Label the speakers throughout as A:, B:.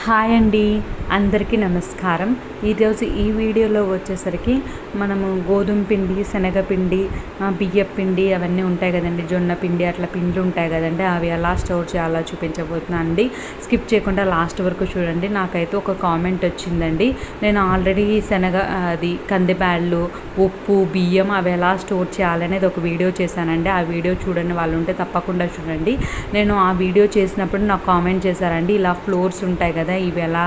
A: Hi అండి, అందరికీ నమస్కారం. ఈరోజు ఈ వీడియోలో వచ్చేసరికి మనము గోధుమ పిండి, శనగపిండి, బియ్యపిండి అవన్నీ ఉంటాయి కదండి, జొన్న పిండి అట్లా పిండి ఉంటాయి కదండి, అవి ఎలా స్టోర్ చేయాలో చూపించబోతున్నాను అండి. స్కిప్ చేయకుండా లాస్ట్ వరకు చూడండి. నాకైతే ఒక కామెంట్ వచ్చిందండి, నేను ఆల్రెడీ కంది బ్యాళ్ళు, ఉప్పు, బియ్యం అవి ఎలా స్టోర్ చేయాలనేది ఒక వీడియో చేశానండి. ఆ వీడియో చూడని వాళ్ళు ఉంటే తప్పకుండా చూడండి. నేను ఆ వీడియో చేసినప్పుడు నాకు కామెంట్ చేశారండి, ఇలా ఫ్లోర్స్ ఉంటాయి కదా, ఇవి ఎలా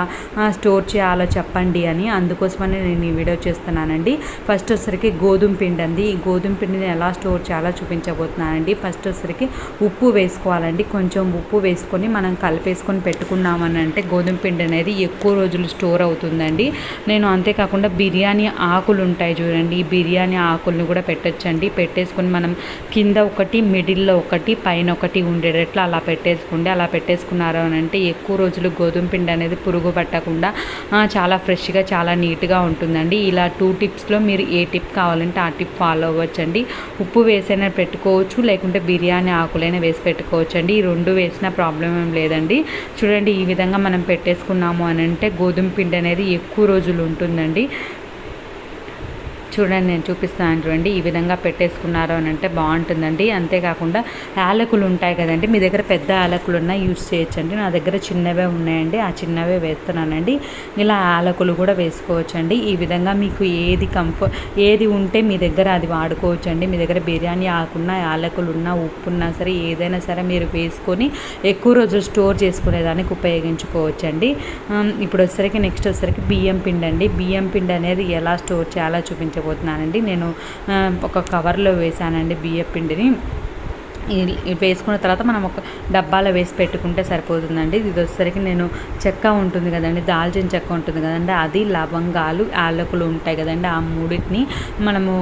A: స్టోర్ చేయాలో చెప్పండి అని. అందుకోసమని నేను ఈ వీడియో చేస్తున్నానండి. ఫస్ట్ వచ్చరికి గోధుమ పిండి అండి. ఈ గోధుమ పిండిని ఎలా స్టోర్ చేయాలో చూపించబోతున్నానండి. ఫస్ట్ వచ్చరికి ఉప్పు వేసుకోవాలండి. కొంచెం ఉప్పు వేసుకొని మనం కలిపేసుకొని పెట్టుకున్నామని అంటే గోధుమ పిండి అనేది ఎక్కువ రోజులు స్టోర్ అవుతుందండి. నేను అంతేకాకుండా బిర్యానీ ఆకులు ఉంటాయి చూడండి, ఈ బిర్యానీ ఆకులను కూడా పెట్టచ్చండి. పెట్టేసుకొని మనం కింద ఒకటి, మిడిల్లో ఒకటి, పైన ఒకటి ఉండేటట్లు అలా పెట్టేసుకోండి. అలా పెట్టేసుకున్నారు అని అంటే ఎక్కువ రోజులు గోధుమ పిండి అనేది పురుగు పట్టకుండా చాలా ఫ్రెష్గా, చాలా నీట్గా ఉంటుందండి. ఇలా 2 టిప్స్లో మీరు ఏ టిప్ కావాలంటే ఆ టిప్ ఫాలో అవ్వచ్చండి. ఉప్పు వేసైనా పెట్టుకోవచ్చు, లేకుంటే బిర్యానీ ఆకులైనా వేసి పెట్టుకోవచ్చు అండి. ఈ 2 వేసిన ప్రాబ్లం ఏం లేదండి. చూడండి, ఈ విధంగా మనం పెట్టేసుకున్నాము అని అంటే గోధుమ పిండి అనేది ఎక్కువ రోజులు ఉంటుందండి. చూడండి, నేను చూపిస్తాను చూడండి. ఈ విధంగా పెట్టేసుకున్నారు అని అంటే బాగుంటుందండి. అంతేకాకుండా యాలకులు ఉంటాయి కదండి, మీ దగ్గర పెద్ద యాలకులు ఉన్నా యూస్ చేయొచ్చండి. నా దగ్గర చిన్నవే ఉన్నాయండి, ఆ చిన్నవే వేస్తున్నానండి. ఇలా యాలకులు కూడా వేసుకోవచ్చండి. ఈ విధంగా మీకు ఏది ఉంటే మీ దగ్గర అది వాడుకోవచ్చండి. మీ దగ్గర బిర్యానీ ఆకున్నా, యాలకులు ఉన్నా, ఉప్పు ఉన్నా సరే, ఏదైనా సరే మీరు వేసుకొని ఎక్కువ రోజులు స్టోర్ చేసుకునేదానికి ఉపయోగించుకోవచ్చండి. ఇప్పుడు వచ్చేసరికి నెక్స్ట్ వచ్చేసరికి బియ్యం పిండి అండి. బియ్యం పిండి అనేది ఎలా స్టోర్ చేయాలో చూపించబోతున్నానండి. నేను ఒక కవర్లో వేసానండి బియ్యం పిండిని. వేసుకున్న తర్వాత మనం ఒక డబ్బాలో వేసి పెట్టుకుంటే సరిపోతుందండి. ఇది వచ్చేసరికి నేను చెక్క ఉంటుంది కదండి, దాల్చిన చెక్క ఉంటుంది కదండి, అది, లవంగాలు, యాలకులు ఉంటాయి కదండి, ఆ మూడింటిని మనము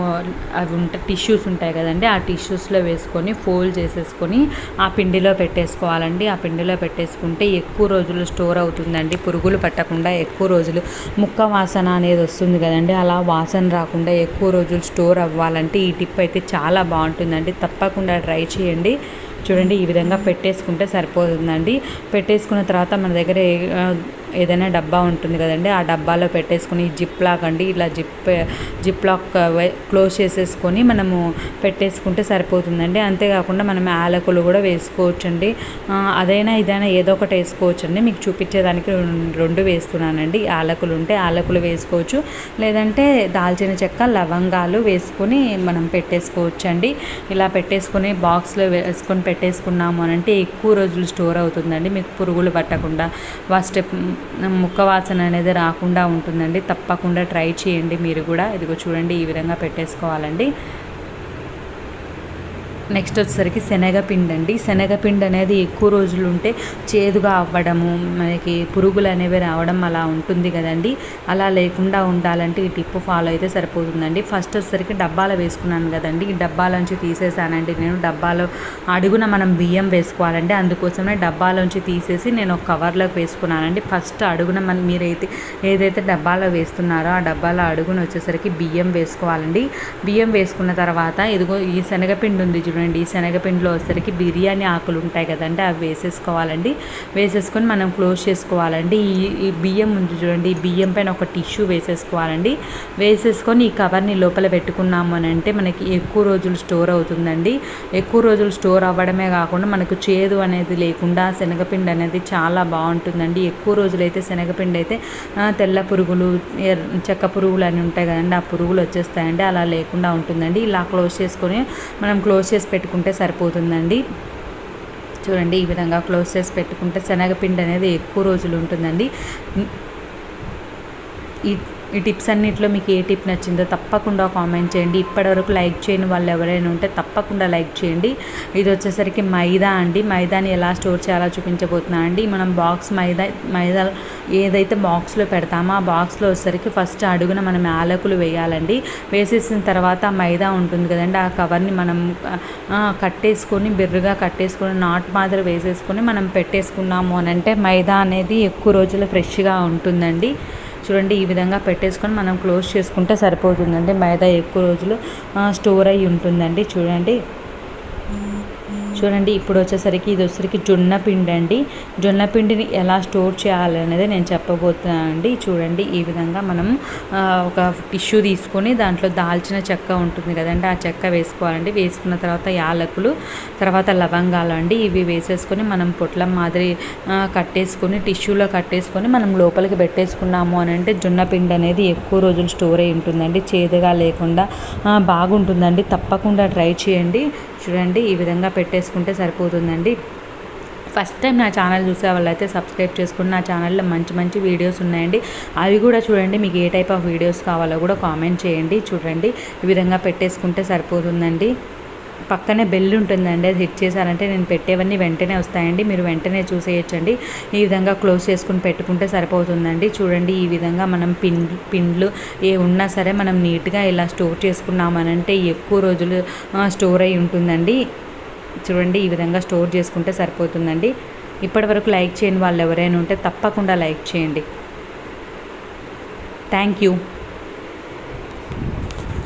A: అవి టిష్యూస్ ఉంటాయి కదండి, ఆ టిష్యూస్లో వేసుకొని ఫోల్డ్ చేసేసుకొని ఆ పిండిలో పెట్టేసుకోవాలండి. ఆ పిండిలో పెట్టేసుకుంటే ఎక్కువ రోజులు స్టోర్ అవుతుందండి, పురుగులు పట్టకుండా ఎక్కువ రోజులు. ముక్క వాసన అనేది వస్తుంది కదండి, అలా వాసన రాకుండా ఎక్కువ రోజులు స్టోర్ అవ్వాలంటే ఈ టిప్ అయితే చాలా బాగుంటుందండి. తప్పకుండా ట్రై చేయండి. చూడండి, ఈ విధంగా పెట్టేసుకుంటే సరిపోతుందండి. పెట్టేసుకున్న తర్వాత మన దగ్గర ఏదైనా డబ్బా ఉంటుంది కదండి, ఆ డబ్బాలో పెట్టేసుకొని జిప్ లాక్ అండి, ఇలా జిప్ లాక్ క్లోజ్ చేసేసుకొని మనము పెట్టేసుకుంటే సరిపోతుందండి. అంతేకాకుండా మనం యాలకులు కూడా వేసుకోవచ్చండి. అదైనా ఇదైనా ఏదో ఒకటి వేసుకోవచ్చండి. మీకు చూపించేదానికి 2 వేస్తున్నానండి. యాలకులు ఉంటే యాలకులు వేసుకోవచ్చు, లేదంటే దాల్చిన చెక్క, లవంగాలు వేసుకొని మనం పెట్టేసుకోవచ్చండి. ఇలా పెట్టేసుకొని బాక్స్లో వేసుకొని పెట్టేసుకున్నాము అని అంటే ఎక్కువ రోజులు స్టోర్ అవుతుందండి. మీకు పురుగులు పట్టకుండా, ముక్క వాసన అనేది రాకుండా ఉంటుందండి. తప్పకుండా ట్రై చేయండి మీరు కూడా. ఇదిగో చూడండి, ఈ విధంగా పెట్టేసుకోవాలండి. నెక్స్ట్ వచ్చేసరికి శనగపిండి అండి. శనగపిండి అనేది ఎక్కువ రోజులు ఉంటే చేదుగా అవ్వడము, మనకి పురుగులు అనేవి రావడం అలా ఉంటుంది కదండి. అలా లేకుండా ఉండాలంటే ఈ టిప్ ఫాలో అయితే సరిపోతుందండి. ఫస్ట్ వచ్చేసరికి డబ్బాలో వేసుకున్నాను కదండి, ఈ డబ్బాలోంచి తీసేసానండి నేను. డబ్బాలో అడుగున మనం బియ్యం వేసుకోవాలండి, అందుకోసమే డబ్బాలోంచి తీసేసి నేను ఒక కవర్లోకి వేసుకున్నానండి. ఫస్ట్ అడుగున మీరైతే ఏదైతే డబ్బాలో వేస్తున్నారో ఆ డబ్బాలో అడుగున వచ్చేసరికి బియ్యం వేసుకోవాలండి. బియ్యం వేసుకున్న తర్వాత ఇదిగో ఈ శనగపిండి ఉంది చూడండి, ఈ శనగపిండిలో వచ్చేసరికి బిర్యానీ ఆకులు ఉంటాయి కదండి, అవి వేసేసుకోవాలండి. వేసేసుకొని మనం క్లోజ్ చేసుకోవాలండి. ఈ బియ్యం ఉంది చూడండి, ఈ బియ్యం పైన ఒక టిష్యూ వేసేసుకోవాలండి. వేసేసుకొని ఈ కవర్ని లోపల పెట్టుకున్నాము అని అంటే మనకి ఎక్కువ రోజులు స్టోర్ అవుతుందండి. ఎక్కువ రోజులు స్టోర్ అవ్వడమే కాకుండా మనకు చేదు అనేది లేకుండా శనగపిండి అనేది చాలా బాగుంటుందండి. ఎక్కువ రోజులు అయితే శనగపిండి అయితే తెల్ల పురుగులు, చెక్క పురుగులు అని ఉంటాయి కదండి, ఆ పురుగులు వచ్చేస్తాయండి. అలా లేకుండా ఉంటుందండి. ఇలా క్లోజ్ చేసుకొని మనం క్లోజ్ చేసి పెట్టుకుంటే సరిపోతుందండి. చూడండి, ఈ విధంగా క్లోజ్ చేసి పెట్టుకుంటే శనగపిండి అనేది ఎక్కువ రోజులు ఉంటుందండి. ఈ టిప్స్ అన్నింటిలో మీకు ఏ టిప్ నచ్చిందో తప్పకుండా కామెంట్ చేయండి. ఇప్పటివరకు లైక్ చేయని వాళ్ళు ఎవరైనా ఉంటే తప్పకుండా లైక్ చేయండి. ఇది వచ్చేసరికి మైదా అండి. మైదాని ఎలా స్టోర్ చేయాలో చూపించబోతున్నా అండి. మనం మైదా ఏదైతే బాక్స్లో పెడతామో ఆ బాక్స్లో వచ్చేసరికి ఫస్ట్ అడుగున మనం యాలకులు వేయాలండి. వేసేసిన తర్వాత మైదా ఉంటుంది కదండి, ఆ కవర్ని మనం కట్టేసుకొని బిర్రుగా కట్టేసుకొని నాట్ మాదిరి వేసేసుకొని మనం పెట్టేసుకున్నాము అని అంటే మైదా అనేది ఎక్కువ రోజులు ఫ్రెష్గా ఉంటుందండి. చూడండి, ఈ విధంగా పెట్టేసుకొని మనం క్లోజ్ చేసుకుంటే సరిపోతుందండి. మైదా ఎక్కువ రోజులు స్టోర్ అయ్యి ఉంటుందండి. చూడండి, చూడండి ఇప్పుడు వచ్చేసరికి ఇది వచ్చేసరికి జొన్న పిండి అండి. జొన్న పిండిని ఎలా స్టోర్ చేయాలనేది నేను చెప్పబోతున్నానండి. చూడండి ఈ విధంగా మనం ఒక టిష్యూ తీసుకొని దాంట్లో దాల్చిన చెక్క ఉంటుంది కదండి, ఆ చెక్క వేసుకోవాలండి. వేసుకున్న తర్వాత యాలకులు, తర్వాత లవంగాలు అండి, ఇవి వేసేసుకొని మనం పొట్లం మాదిరి కట్టేసుకొని టిష్యూలో కట్టేసుకొని మనం లోపలికి పెట్టేసుకున్నాము అని అంటే జొన్న పిండి అనేది ఎక్కువ రోజులు స్టోర్ అయి ఉంటుందండి. చేదుగా లేకుండా బాగుంటుందండి. తప్పకుండా ట్రై చేయండి. చూడండి ఈ విధంగా పెట్టేసుకుంటే సరిపోతుందండి. ఫస్ట్ టైం నా ఛానల్ చూసే వాళ్ళైతే సబ్స్క్రైబ్ చేసుకుని నా ఛానల్లో మంచి మంచి వీడియోస్ ఉన్నాయండి, అవి కూడా చూడండి. మీకు ఏ టైప్ ఆఫ్ వీడియోస్ కావాలో కూడా కామెంట్ చేయండి. చూడండి ఈ విధంగా పెట్టేసుకుంటే సరిపోతుందండి. పక్కనే బెల్ ఉంటుందండి, అది హిట్ చేశారంటే నేను పెట్టేవన్నీ వెంటనే వస్తాయండి, మీరు వెంటనే చూసేయచ్చండి. ఈ విధంగా క్లోజ్ చేసుకుని పెట్టుకుంటే సరిపోతుందండి. చూడండి ఈ విధంగా మనం పిండ్లు ఏ ఉన్నా సరే మనం నీట్గా ఇలా స్టోర్ చేసుకున్నామనంటే ఎక్కువ రోజులు స్టోర్ అయి ఉంటుందండి. చూడండి ఈ విధంగా స్టోర్ చేసుకుంటే సరిపోతుందండి. ఇప్పటి వరకు లైక్ చేయని వాళ్ళు ఎవరైనా ఉంటే తప్పకుండా లైక్ చేయండి. Thank you.